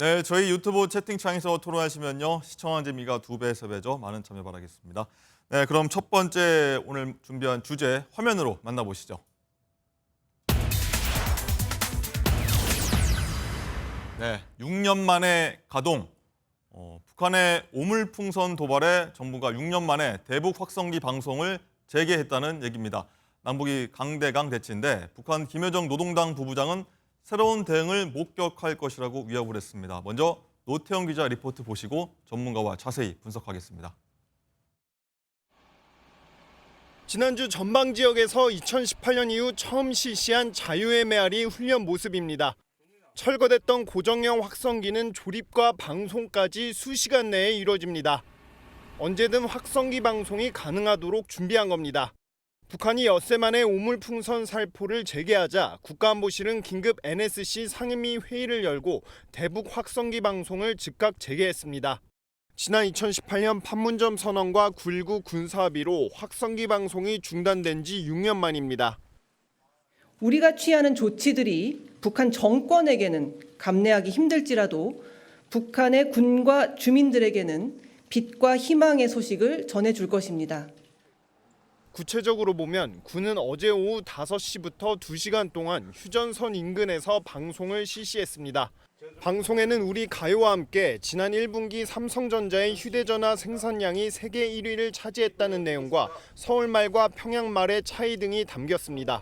네, 저희 유튜브 채팅창에서 토론하시면요. 시청한 재미가 2배, 3배죠. 많은 참여 바라겠습니다. 네, 그럼 첫 번째 오늘 준비한 주제 화면으로 만나보시죠. 네, 6년 만에 가동. 북한의 오물풍선 도발에 정부가 6년 만에 대북 확성기 방송을 재개했다는 얘기입니다. 남북이 강대강 대치인데 북한 김여정 노동당 부부장은 새로운 대응을 목격할 것이라고 위협을 했습니다. 먼저 노태영 기자 리포트 보시고 전문가와 자세히 분석하겠습니다. 지난주 전방 지역에서 2018년 이후 처음 실시한 자유의 메아리 훈련 모습입니다. 철거됐던 고정형 확성기는 조립과 방송까지 수시간 내에 이뤄집니다. 언제든 확성기 방송이 가능하도록 준비한 겁니다. 북한이 엿새 만에 오물풍선 살포를 재개하자 국가안보실은 긴급 NSC 상임위 회의를 열고 대북 확성기 방송을 즉각 재개했습니다. 지난 2018년 판문점 선언과 9.19 군사합의로 확성기 방송이 중단된 지 6년 만입니다. 우리가 취하는 조치들이 북한 정권에게는 감내하기 힘들지라도 북한의 군과 주민들에게는 빛과 희망의 소식을 전해줄 것입니다. 구체적으로 보면 군은 어제 오후 5시부터 2시간 동안 휴전선 인근에서 방송을 실시했습니다. 방송에는 우리 가요와 함께 지난 1분기 삼성전자의 휴대전화 생산량이 세계 1위를 차지했다는 내용과 서울말과 평양말의 차이 등이 담겼습니다.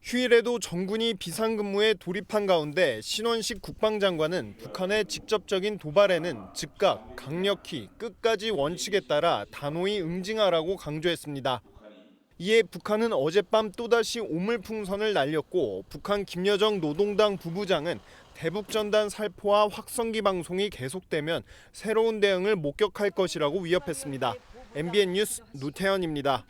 휴일에도 정군이 비상근무에 돌입한 가운데 신원식 국방장관은 북한의 직접적인 도발에는 즉각, 강력히, 끝까지 원칙에 따라 단호히 응징하라고 강조했습니다. 이에 북한은 어젯밤 또다시 오물풍선을 날렸고 북한 김여정 노동당 부부장은 대북전단 살포와 확성기 방송이 계속되면 새로운 대응을 목격할 것이라고 위협했습니다. MBN 뉴스 노태현입니다.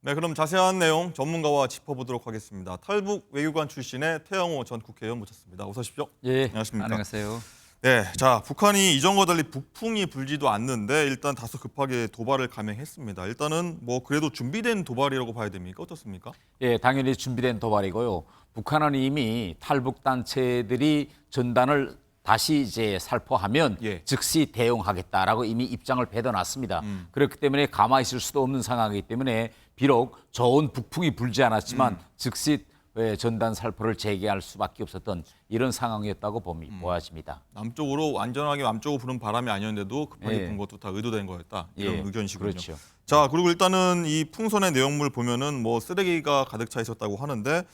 네, 그럼 자세한 내용 전문가와 짚어보도록 하겠습니다. 탈북 외교관 출신의 태영호 전 국회의원 모셨습니다. 어서 오십시오. 예, 안녕하십니까. 안녕하세요. 네, 자 북한이 이전과 달리 북풍이 불지도 않는데 일단 다소 급하게 도발을 감행했습니다. 일단은 뭐 그래도 준비된 도발이라고 봐야 됩니까? 어떻습니까? 예, 당연히 준비된 도발이고요. 북한은 이미 탈북 단체들이 전단을 다시 이제 살포하면 예. 즉시 대응하겠다라고 이미 입장을 배워놨습니다. 그렇기 때문에 가만히 있을 수도 없는 상황이기 때문에 비록 좋은 북풍이 불지 않았지만 즉시 전단 살포를 재개할 수밖에 없었던 이런 상황이었다고 보아집니다. 남쪽으로 완전하게 남쪽으로 부는 바람이 아니었는데도 급하게 예. 분 것도 다 의도된 거였다. 이런 예, 의견이시군요. 그렇죠. 자, 그리고 일단은 이 풍선의 내용물 보면은 뭐 쓰레기가 가득 차 있었다고 하는데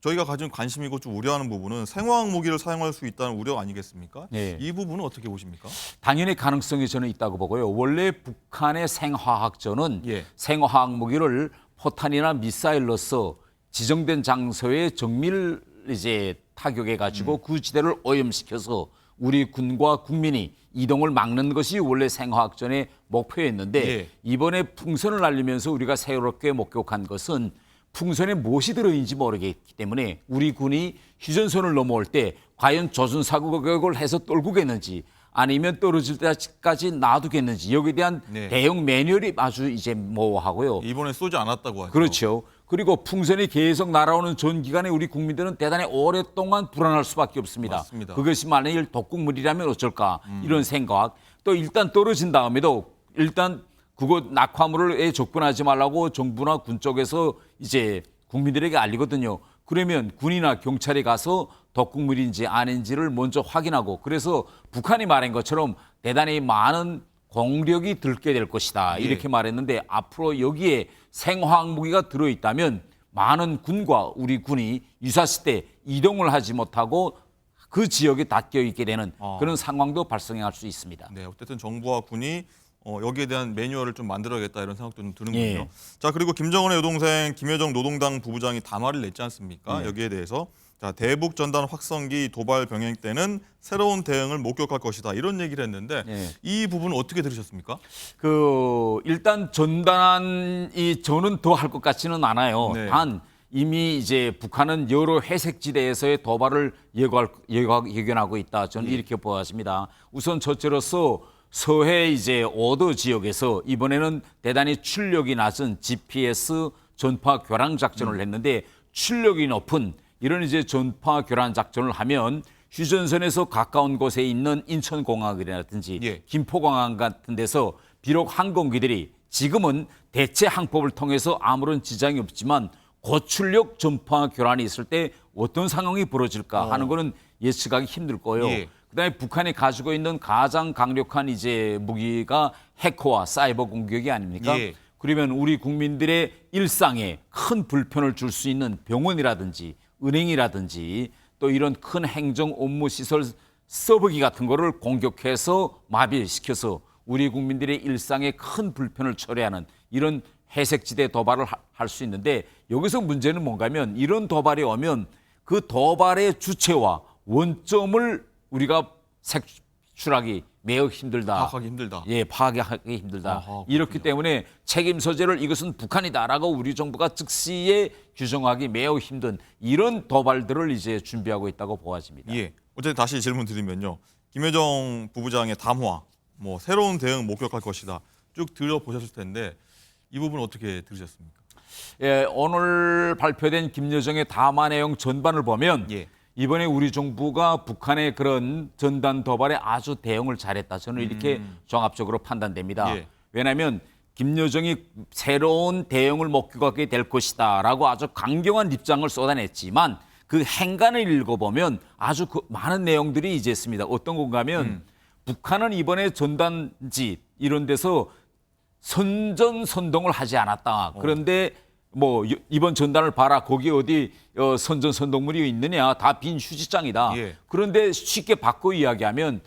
저희가 가진 관심이고 좀 우려하는 부분은 생화학 무기를 사용할 수 있다는 우려 아니겠습니까? 예. 이 부분은 어떻게 보십니까? 당연히 가능성이 저는 있다고 보고요. 원래 북한의 생화학전은 예. 생화학 무기를 포탄이나 미사일로서 지정된 장소에 정밀 이제 타격해 가지고 그 지대를 오염시켜서 우리 군과 국민이 이동을 막는 것이 원래 생화학전의 목표였는데 예. 이번에 풍선을 날리면서 우리가 새롭게 목격한 것은 풍선에 무엇이 들어있는지 모르겠기 때문에 우리 군이 휴전선을 넘어올 때 과연 조준사격을 해서 떨구겠는지 아니면 떨어질 때까지 놔두겠는지 여기에 대한 네. 대응 매뉴얼이 아주 이제 모호하고요. 이번에 쏘지 않았다고 하죠. 그렇죠. 그리고 풍선이 계속 날아오는 전 기간에 우리 국민들은 대단히 오랫동안 불안할 수밖에 없습니다. 맞습니다. 그것이 만일 독극물이라면 어쩔까 이런 생각. 또 일단 떨어진 다음에도 일단 그곳 낙하물에 접근하지 말라고 정부나 군 쪽에서 이제 국민들에게 알리거든요. 그러면 군이나 경찰이 가서 독극물인지 아닌지를 먼저 확인하고 그래서 북한이 말한 것처럼 대단히 많은 공력이 들게 될 것이다. 이렇게 말했는데 앞으로 여기에 생화학 무기가 들어있다면 많은 군과 우리 군이 유사시대 이동을 하지 못하고 그 지역에 닫혀 있게 되는 그런 상황도 발생할 수 있습니다. 네, 어쨌든 정부와 군이 여기에 대한 매뉴얼을 좀 만들어야겠다 이런 생각도 좀 드는군요. 예. 자, 그리고 김정은의 여동생 김여정 노동당 부부장이 담화를 냈지 않습니까? 예. 여기에 대해서 자, 대북 전단 확성기 도발 병행 때는 새로운 대응을 목격할 것이다 이런 얘기를 했는데 예. 이 부분은 어떻게 들으셨습니까? 일단 전단이 저는 더 할 것 같지는 않아요. 네. 단 이미 이제 북한은 여러 회색지대에서의 도발을 예견하고 있다. 저는 이렇게 보았습니다. 우선 첫째로서 서해 이제 오도 지역에서 이번에는 대단히 출력이 낮은 GPS 전파 교란 작전을 했는데 출력이 높은 이런 이제 전파 교란 작전을 하면 휴전선에서 가까운 곳에 있는 인천공항이라든지 예. 김포공항 같은 데서 비록 항공기들이 지금은 대체 항법을 통해서 아무런 지장이 없지만 고출력 전파 교란이 있을 때 어떤 상황이 벌어질까 하는 거는 예측하기 힘들 거예요. 예. 그다음에 북한이 가지고 있는 가장 강력한 이제 무기가 해커와 사이버 공격이 아닙니까? 예. 그러면 우리 국민들의 일상에 큰 불편을 줄 수 있는 병원이라든지 은행이라든지 또 이런 큰 행정 업무 시설 서버기 같은 거를 공격해서 마비시켜서 우리 국민들의 일상에 큰 불편을 초래하는 이런 회색지대 도발을 할 수 있는데 여기서 문제는 뭔가면 이런 도발이 오면 그 도발의 주체와 원점을 우리가 색출하기 매우 힘들다. 파악하기 힘들다. 예, 파악하기 힘들다. 아하, 이렇기 때문에 책임 소재를 이것은 북한이다라고 우리 정부가 즉시에 규정하기 매우 힘든 이런 도발들을 이제 준비하고 있다고 보아집니다. 예. 어쨌든 다시 질문 드리면요. 김여정 부부장의 담화, 뭐 새로운 대응 목격할 것이다. 쭉 들어보셨을 텐데 이 부분 어떻게 들으셨습니까? 예, 오늘 발표된 김여정의 담화 내용 전반을 보면 예. 이번에 우리 정부가 북한의 그런 전단 도발에 아주 대응을 잘했다. 저는 이렇게 종합적으로 판단됩니다. 예. 왜냐하면 김여정이 새로운 대응을 목격하게 될 것이다라고 아주 강경한 입장을 쏟아냈지만 그 행간을 읽어보면 아주 많은 내용들이 이제 있습니다. 어떤 건가 하면 북한은 이번에 전단지 이런 데서 선전선동을 하지 않았다. 그런데 뭐 이번 전단을 봐라. 거기 어디 선전선동물이 있느냐. 다 빈 휴지장이다. 예. 그런데 쉽게 바꿔 이야기하면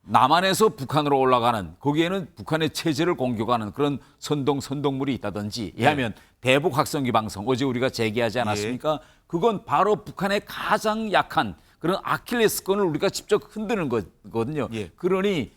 남한에서 북한으로 올라가는 거기에는 북한의 체제를 공격하는 그런 선동물이 있다든지 이하면 대북 확성기 방송 어제 우리가 제기하지 않았습니까? 그건 바로 북한의 가장 약한 그런 아킬레스건을 우리가 직접 흔드는 거거든요. 예. 그러니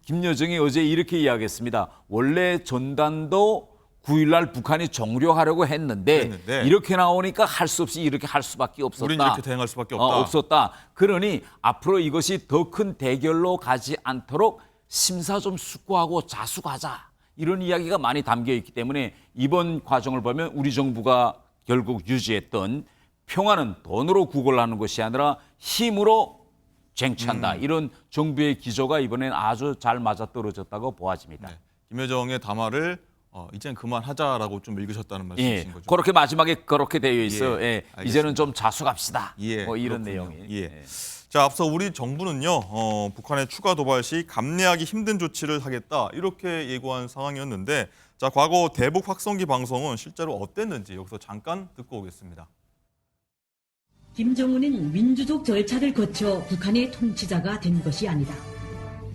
김여정이 어제 이렇게 이야기했습니다. 원래 전단도 9일날 북한이 종료하려고 했는데 이렇게 나오니까 할 수 없이 이렇게 할 수밖에 없었다. 우린 이렇게 대응할 수밖에 없다. 없었다. 그러니 앞으로 이것이 더 큰 대결로 가지 않도록 심사 좀 숙고하고 자숙하자. 이런 이야기가 많이 담겨 있기 때문에 이번 과정을 보면 우리 정부가 결국 유지했던 평화는 돈으로 구걸하는 것이 아니라 힘으로 쟁취한다. 이런 정부의 기조가 이번엔 아주 잘 맞아떨어졌다고 보아집니다. 네. 김여정의 담화를 이젠 그만하자라고 좀 읽으셨다는 말씀이신 거죠? 그렇게 마지막에 그렇게 되어 있어요. 예, 예, 이제는 좀 자숙합시다. 예, 뭐 이런 그렇군요. 내용이. 예. 자, 앞서 우리 정부는요, 북한의 추가 도발 시 감내하기 힘든 조치를 하겠다 이렇게 예고한 상황이었는데, 자, 과거 대북 확성기 방송은 실제로 어땠는지 여기서 잠깐 듣고 오겠습니다. 김정은은 민주적 절차를 거쳐 북한의 통치자가 된 것이 아니다.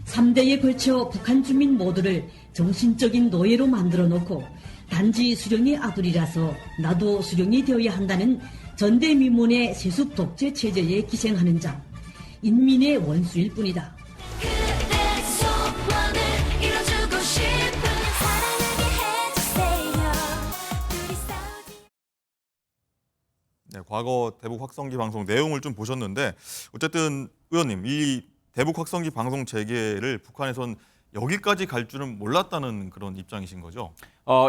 3대에 걸쳐 북한 주민 모두를 정신적인 노예로 만들어 놓고 단지 수령의 아들이라서 나도 수령이 되어야 한다는 전대미문의 세습 독재 체제에 기생하는 자, 인민의 원수일 뿐이다. 그대 소원을 이뤄주고 싶은 사랑하게 해주세요. 둘이 싸우지 네, 과거 대북 확성기 방송 내용을 좀 보셨는데 어쨌든 의원님, 이 대북 확성기 방송 재개를 북한에선 여기까지 갈 줄은 몰랐다는 그런 입장이신 거죠?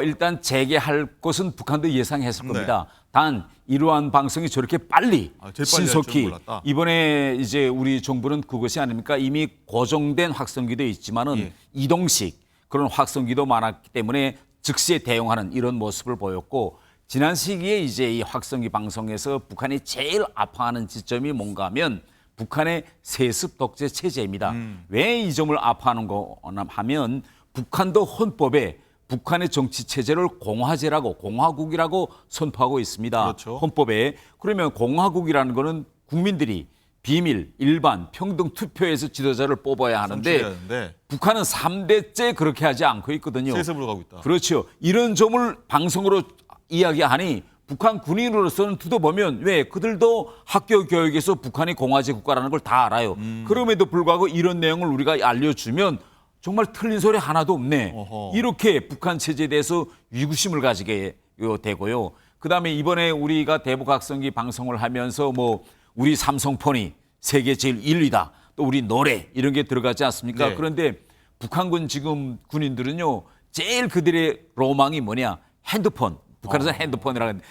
일단 재개할 것은 북한도 예상했을 네. 겁니다. 단 이러한 방송이 저렇게 빨리 제일 빨리 할 줄은 신속히 몰랐다. 이번에 이제 우리 정부는 그것이 아닙니까? 이미 고정된 확성기도 있지만은 예. 이동식 그런 확성기도 많았기 때문에 즉시에 대응하는 이런 모습을 보였고 지난 시기에 이제 이 확성기 방송에서 북한이 제일 아파하는 지점이 뭔가 하면 북한의 세습 독재 체제입니다. 왜 이 점을 아파하는 거 하면 북한도 헌법에 북한의 정치 체제를 공화국이라고 선포하고 있습니다. 그렇죠. 헌법에. 그러면 공화국이라는 거는 국민들이 비밀, 일반, 평등 투표에서 지도자를 뽑아야 하는데 선출해야 하는데 북한은 3대째 그렇게 하지 않고 있거든요. 세습으로 가고 있다. 그렇죠. 이런 점을 방송으로 이야기하니 북한 군인으로서는 두고보면 왜 그들도 학교 교육에서 북한이 공화제 국가라는 걸 다 알아요. 그럼에도 불구하고 이런 내용을 우리가 알려주면 정말 틀린 소리 하나도 없네. 어허. 이렇게 북한 체제에 대해서 위구심을 가지게 되고요. 그다음에 이번에 우리가 대북 확성기 방송을 하면서 뭐 우리 삼성폰이 세계 제일 1위다. 또 우리 노래 이런 게 들어가지 않습니까? 네. 그런데 북한군 지금 군인들은요. 제일 그들의 로망이 뭐냐? 핸드폰. 북한에서 핸드폰이라고 하는데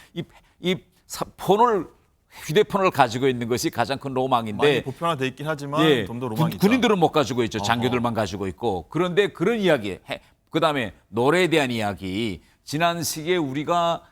이 폰을 휴대폰을 가지고 있는 것이 가장 큰 로망인데 많이 보편화돼 있긴 하지만 예, 좀 더 로망이 있다. 군인들은 못 가지고 있죠. 장교들만 가지고 있고. 그런데 그런 이야기, 그다음에 노래에 대한 이야기. 지난 시기에 우리가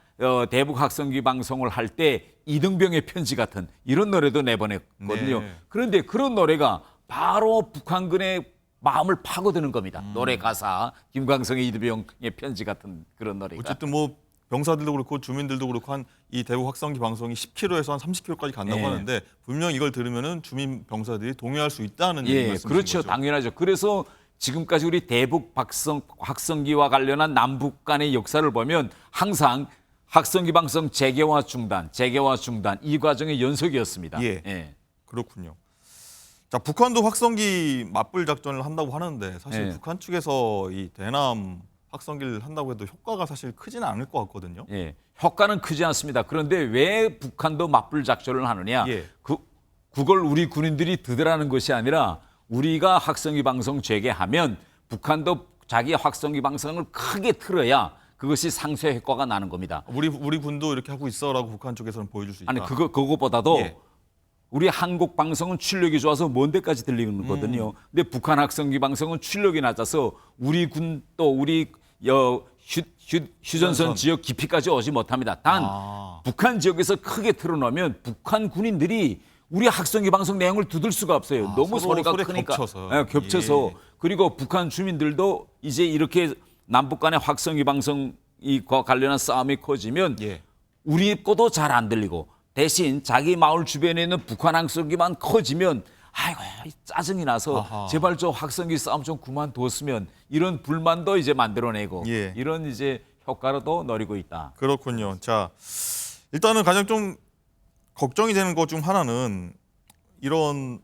대북 학성기 방송을 할 때 이등병의 편지 같은 이런 노래도 내보냈거든요. 네. 그런데 그런 노래가 바로 북한군의 마음을 파고드는 겁니다. 노래 가사, 김광석의 이등병의 편지 같은 그런 노래가. 어쨌든 뭐 병사들도 그렇고 주민들도 그렇고 한 이 대북 확성기 방송이 10km에서 한 30km까지 간다고 예. 하는데 분명 이걸 들으면은 주민 병사들이 동요할 수 있다는 예, 말씀이신 그렇죠. 거죠. 당연하죠. 그래서 지금까지 우리 대북 확성기와 관련한 남북 간의 역사를 보면 항상 확성기 방송 재개와 중단 이 과정의 연속이었습니다. 예. 그렇군요. 자, 북한도 확성기 맞불 작전을 한다고 하는데 사실 예. 북한 측에서 이 대남 확성기를 한다고 해도 효과가 사실 크지는 않을 것 같거든요. 예, 효과는 크지 않습니다. 그런데 왜 북한도 맞불 작전을 하느냐? 예. 그걸 우리 군인들이 드더라는 것이 아니라 우리가 확성기 방송 재개하면 북한도 자기 확성기 방송을 크게 틀어야 그것이 상쇄 효과가 나는 겁니다. 우리 군도 이렇게 하고 있어라고 북한 쪽에서는 보여줄 수 있다. 아니 그거보다도 예. 우리 한국 방송은 출력이 좋아서 먼 데까지 들리는 거거든요. 근데 북한 확성기 방송은 출력이 낮아서 우리 군 또 우리 휴전선 지역 깊이까지 오지 못합니다. 단 북한 지역에서 크게 틀어놓으면 북한 군인들이 우리 학성기 방송 내용을 듣을 수가 없어요. 너무 서로 소리가 소리 크니까. 겹쳐서. 예, 겹쳐서. 예. 그리고 북한 주민들도 이제 이렇게 남북 간의 확성기 방송과 관련한 싸움이 커지면 예. 우리 거도 잘 안 들리고 대신 자기 마을 주변에 있는 북한 확성기만 커지면 아이고 짜증이 나서 아하. 제발 저 확성기 싸움 좀 그만뒀으면 이런 불만도 이제 만들어내고 예. 이런 이제 효과로도 노리고 있다. 그렇군요. 자, 일단은 가장 좀 걱정이 되는 것 중 하나는 이런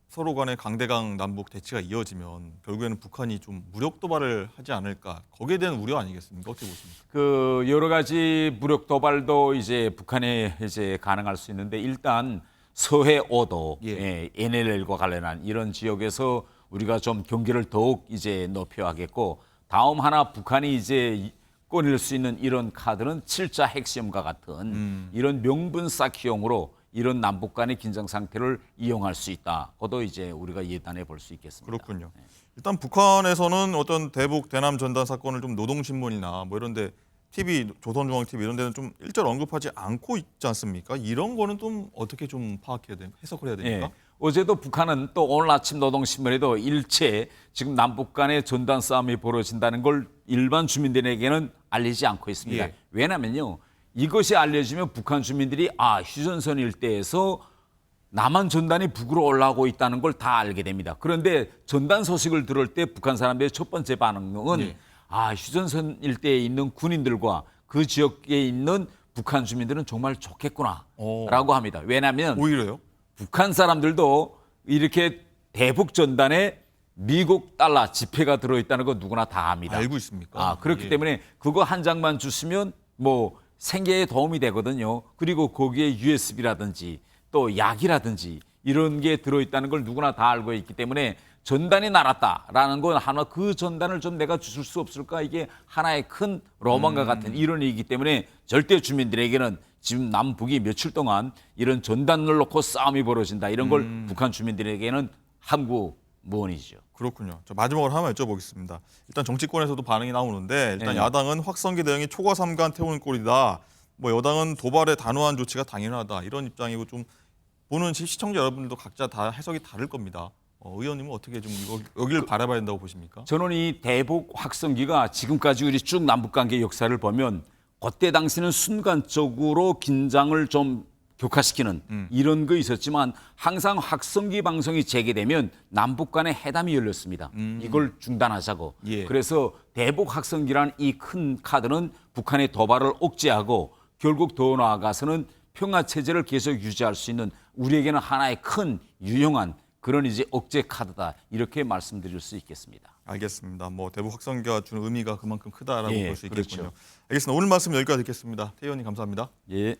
서로 간의 강대강 남북 대치가 이어지면 결국에는 북한이 좀 무력 도발을 하지 않을까. 거기에 대한 우려 아니겠습니까? 어떻게 보십니까? 그 여러 가지 무력 도발도 이제 북한에 이제 가능할 수 있는데 일단 서해 5도, 예. NLL과 관련한 이런 지역에서 우리가 좀 경계를 더욱 이제 높여야겠고 다음 하나 북한이 이제 꺼낼 수 있는 이런 카드는 7자 핵시험과 같은 이런 명분 쌓기용으로 이런 남북 간의 긴장 상태를 이용할 수 있다. 그것도 이제 우리가 예단해 볼 수 있겠습니다. 그렇군요. 일단 북한에서는 어떤 대북 대남 전단 사건을 좀 노동신문이나 뭐 이런데 TV, 조선중앙TV 이런 데는 좀 일절 언급하지 않고 있지 않습니까? 이런 거는 좀 어떻게 좀 파악해야 됩니까? 해석을 해야 됩니까? 예. 어제도 북한은 또 오늘 아침 노동신문에도 일체 지금 남북 간의 전단 싸움이 벌어진다는 걸 일반 주민들에게는 알리지 않고 있습니다. 예. 왜냐면요. 이것이 알려지면 북한 주민들이 휴전선 일대에서 남한 전단이 북으로 올라오고 있다는 걸 다 알게 됩니다. 그런데 전단 소식을 들을 때 북한 사람들의 첫 번째 반응은 예. 휴전선 일대에 있는 군인들과 그 지역에 있는 북한 주민들은 정말 좋겠구나라고 합니다. 왜냐하면 오히려요? 북한 사람들도 이렇게 대북 전단에 미국 달러 지폐가 들어있다는 거 누구나 다 압니다. 알고 있습니까? 그렇기 예. 때문에 그거 한 장만 주시면 뭐 생계에 도움이 되거든요. 그리고 거기에 USB라든지 또 약이라든지 이런 게 들어있다는 걸 누구나 다 알고 있기 때문에 전단이 날았다라는 건 하나 그 전단을 좀 내가 줄 수 없을까 이게 하나의 큰 로망과 같은 이런 얘기이기 때문에 절대 주민들에게는 지금 남북이 며칠 동안 이런 전단을 놓고 싸움이 벌어진다 이런 걸 북한 주민들에게는 함구무언이죠. 그렇군요. 저 마지막으로 하나만 여쭤보겠습니다. 일단 정치권에서도 반응이 나오는데 일단 네. 야당은 확성기 대응이 초과삼간 태우는 꼴이다. 뭐 여당은 도발의 단호한 조치가 당연하다. 이런 입장이고 좀 보는 시청자 여러분들도 각자 다 해석이 다를 겁니다. 의원님은 어떻게 좀 여기를 바라봐야 된다고 보십니까? 저는 이 대북 확성기가 지금까지 우리 쭉 남북관계 역사를 보면 그때 당시는 순간적으로 긴장을 좀 격화시키는 이런 거 있었지만 항상 확성기 방송이 재개되면 남북 간의 회담이 열렸습니다. 이걸 중단하자고. 예. 그래서 대북 확성기란 이 큰 카드는 북한의 도발을 억제하고 결국 더 나아가서는 평화 체제를 계속 유지할 수 있는 우리에게는 하나의 큰 유용한 그런 이제 억제 카드다 이렇게 말씀드릴 수 있겠습니다. 알겠습니다. 뭐 대북 확성기가 주는 의미가 그만큼 크다라고 예, 볼 수 있겠군요. 그렇죠. 알겠습니다. 오늘 말씀 여기까지 듣겠습니다. 태 의원님 감사합니다. 예.